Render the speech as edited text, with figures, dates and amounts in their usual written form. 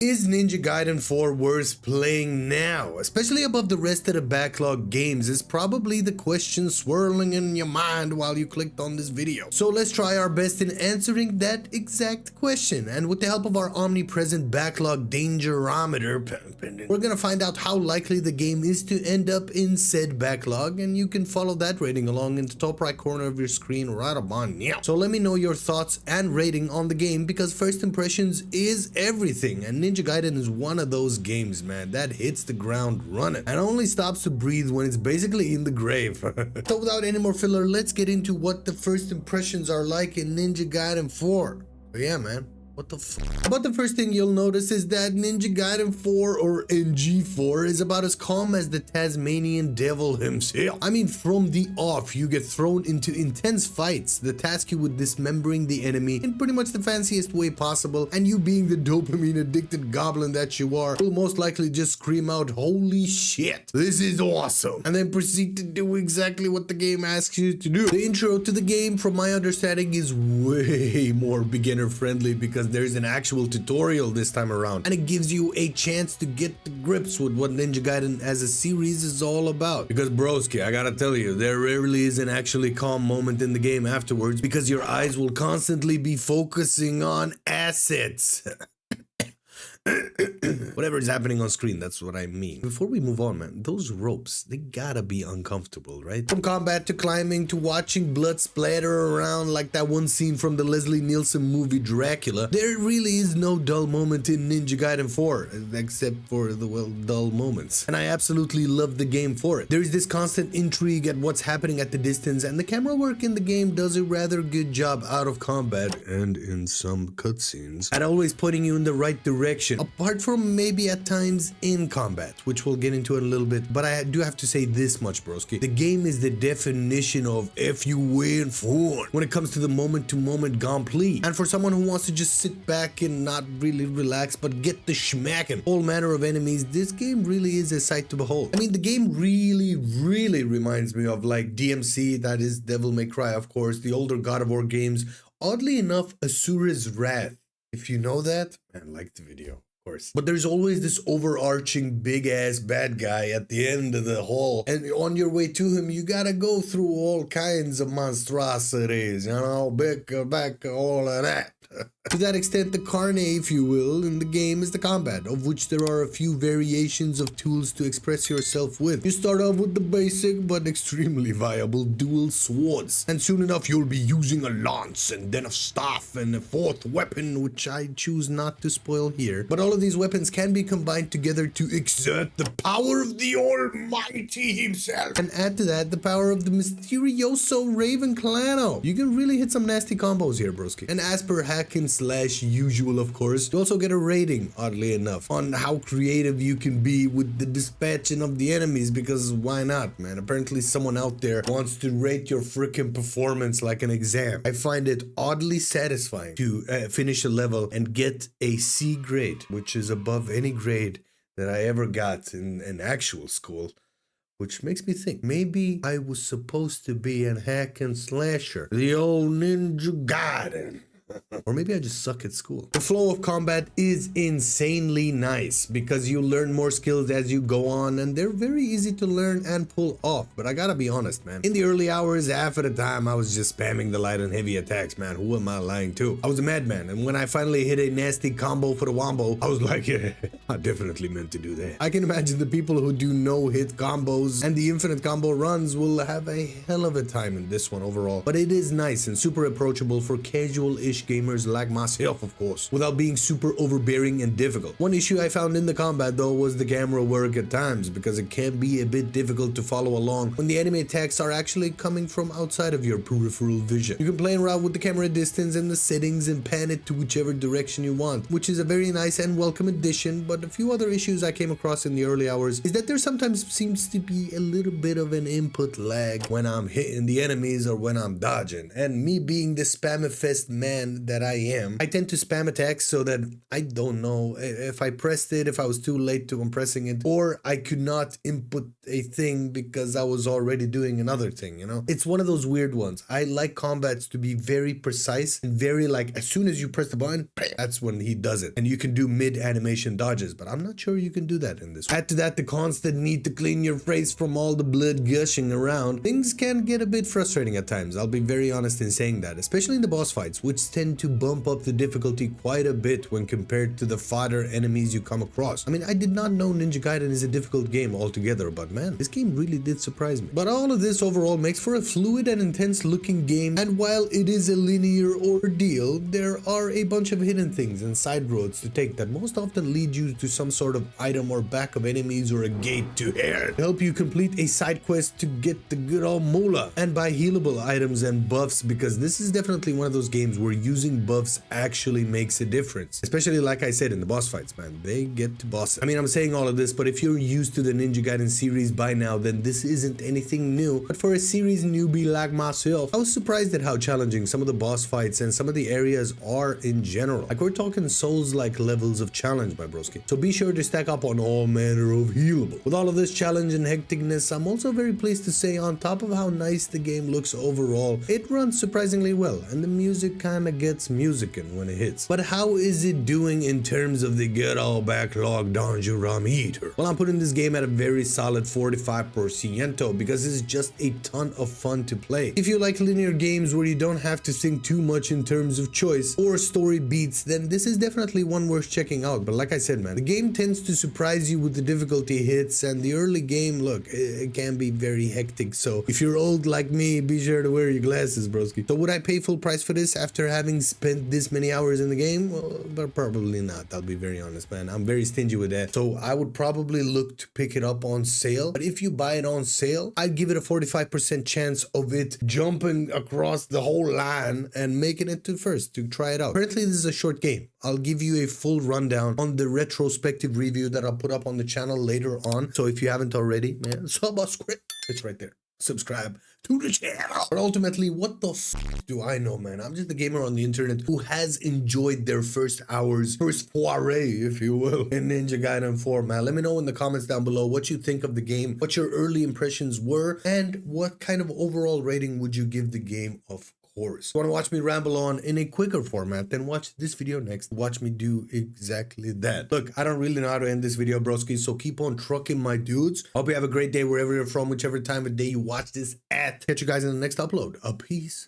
Is Ninja Gaiden 4 worth playing now? Especially above the rest of the backlog games is probably the question swirling in your mind while you clicked on this video. So let's try our best in answering that exact question. And with the help of our omnipresent backlog dangerometer, we're gonna find out how likely the game is to end up in said backlog, and you can follow that rating along in the top right corner of your screen right about now. So let me know your thoughts and rating on the game, because first impressions is everything, and Ninja Gaiden is one of those games, man, that hits the ground running and only stops to breathe when it's basically in the grave. So without any more filler, let's get into what the first impressions are like in Ninja Gaiden 4. So yeah, man. What the f? But the first thing you'll notice is that Ninja Gaiden 4, or NG4, is about as calm as the Tasmanian devil himself. I mean, from the off, you get thrown into intense fights that task you with dismembering the enemy in pretty much the fanciest way possible, and you, being the dopamine addicted goblin that you are, will most likely just scream out, "Holy shit, this is awesome," and then proceed to do exactly what the game asks you to do. The intro to the game, from my understanding, is way more beginner friendly because there's an actual tutorial this time around, and it gives you a chance to get to grips with what Ninja Gaiden as a series is all about. Because broski, I gotta tell you, there rarely is an actually calm moment in the game afterwards, because your eyes will constantly be focusing on assets. Whatever is happening on screen, that's what I mean. Before we move on, man, those ropes, they gotta be uncomfortable, right? From combat to climbing to watching blood splatter around like that one scene from the Leslie Nielsen movie Dracula, there really is no dull moment in Ninja Gaiden 4, except for the, well, dull moments. And I absolutely love the game for it. There is this constant intrigue at what's happening at the distance, and the camera work in the game does a rather good job out of combat and in some cutscenes at always pointing you in the right direction, apart from maybe at times in combat, which we'll get into in a little bit. But I do have to say this much, broski. The game is the definition of F you win fun when it comes to the moment-to-moment gameplay. And for someone who wants to just sit back and not really relax, but get the schmacking all manner of enemies, this game really is a sight to behold. I mean, the game really reminds me of like DMC, that is Devil May Cry, of course, the older God of War games. Oddly enough, Asura's Wrath. If you know that, man, like the video, of course. But there's always this overarching big ass bad guy at the end of the hall, and on your way to him, you gotta go through all kinds of monstrosities, you know, back, all of that. To that extent, the carne, if you will, in the game is the combat, of which there are a few variations of tools to express yourself with. You start off with the basic but extremely viable dual swords, and soon enough you'll be using a lance, and then a staff, and a fourth weapon, which I choose not to spoil here. But all of these weapons can be combined together to exert the power of the Almighty himself, and add to that the power of the Mysterioso Ravenclano. You can really hit some nasty combos here, broski. And as per hack and slash usual, of course, you also get a rating, oddly enough, on how creative you can be with the dispatching of the enemies, because why not, man? Apparently someone out there wants to rate your freaking performance like an exam. I find it oddly satisfying to finish a level and get a C grade, which is above any grade that I ever got in actual school. Which makes me think, maybe I was supposed to be an hack and slasher, the old Ninja Gaiden. Or maybe I just suck at school. The flow of combat is insanely nice because you learn more skills as you go on, and they're very easy to learn and pull off. But I gotta be honest, man, in the early hours, half of the time I was just spamming the light and heavy attacks, man. Who am I lying to? I was a madman, and when I finally hit a nasty combo for the wombo, I was like, yeah, I definitely meant to do that. I can imagine the people who do no-hit combos and the infinite combo runs will have a hell of a time in this one overall. But it is nice and super approachable for casual-ish gamers like myself, of course, without being super overbearing and difficult. One issue I found in the combat, though, was the camera work at times, because it can be a bit difficult to follow along when the enemy attacks are actually coming from outside of your peripheral vision. You can play around with the camera distance and the settings and pan it to whichever direction you want, which is a very nice and welcome addition. But a few other issues I came across in the early hours is that there sometimes seems to be a little bit of an input lag when I'm hitting the enemies or when I'm dodging, and me being the spamifest man man that I am, I tend to spam attacks so that I don't know if I pressed it, if I was too late to pressing it, or I could not input a thing because I was already doing another thing, you know? It's one of those weird ones. I like combats to be very precise and very like, as soon as you press the button, that's when he does it. And you can do mid-animation dodges, but I'm not sure you can do that in this. Add to that the constant need to clean your face from all the blood gushing around. Things can get a bit frustrating at times. I'll be very honest in saying that, especially in the boss fights, which tend to bump up the difficulty quite a bit when compared to the fodder enemies you come across. I mean, I did not know Ninja Gaiden is a difficult game altogether, but man, this game really did surprise me. But all of this overall makes for a fluid and intense looking game, and while it is a linear ordeal, there are a bunch of hidden things and side roads to take that most often lead you to some sort of item or back of enemies or a gate to hell. Help you complete a side quest to get the good old moolah and buy healable items and buffs, because this is definitely one of those games where using buffs actually makes a difference. Especially like I said in the boss fights, man, they get to boss it. I mean, I'm saying all of this, but if you're used to the Ninja Gaiden series by now, then this isn't anything new. But for a series newbie like myself, I was surprised at how challenging some of the boss fights and some of the areas are in general. Like, we're talking Souls-like levels of challenge, my broski. So be sure to stack up on all manner of healable. With all of this challenge and hecticness, I'm also very pleased to say, on top of how nice the game looks overall, it runs surprisingly well, and the music kinda gets musicking when it hits. But how is it doing in terms of the good old backlog Donjuram Eater? Well, I'm putting this game at a very solid 45% because it's just a ton of fun to play. If you like linear games where you don't have to think too much in terms of choice or story beats, then this is definitely one worth checking out. But like I said, man, the game tends to surprise you with the difficulty hits, and the early game, look, it can be very hectic. So if you're old like me, be sure to wear your glasses, broski. So would I pay full price for this after having spent this many hours in the game? Well, but probably not. I'll be very honest, man. I'm very stingy with that. So I would probably look to pick it up on sale. But if you buy it on sale, I'd give it a 45% chance of it jumping across the whole line and making it to first to try it out. Apparently, this is a short game. I'll give you a full rundown on the retrospective review that I'll put up on the channel later on. So if you haven't already, man, subscribe. It's right there. Subscribe to the channel. But ultimately, what the f do I know, man? I'm just a gamer on the internet who has enjoyed their first foray, if you will, in Ninja Gaiden 4, man. Let me know in the comments down below what you think of the game, what your early impressions were, and what kind of overall rating would you give the game, of course. If you want to watch me ramble on in a quicker format, then watch this video next. Watch me do exactly that. Look, I don't really know how to end this video, broski, so keep on trucking, my dudes. Hope you have a great day wherever you're from, whichever time of day you watch this at. Catch you guys in the next upload. A peace.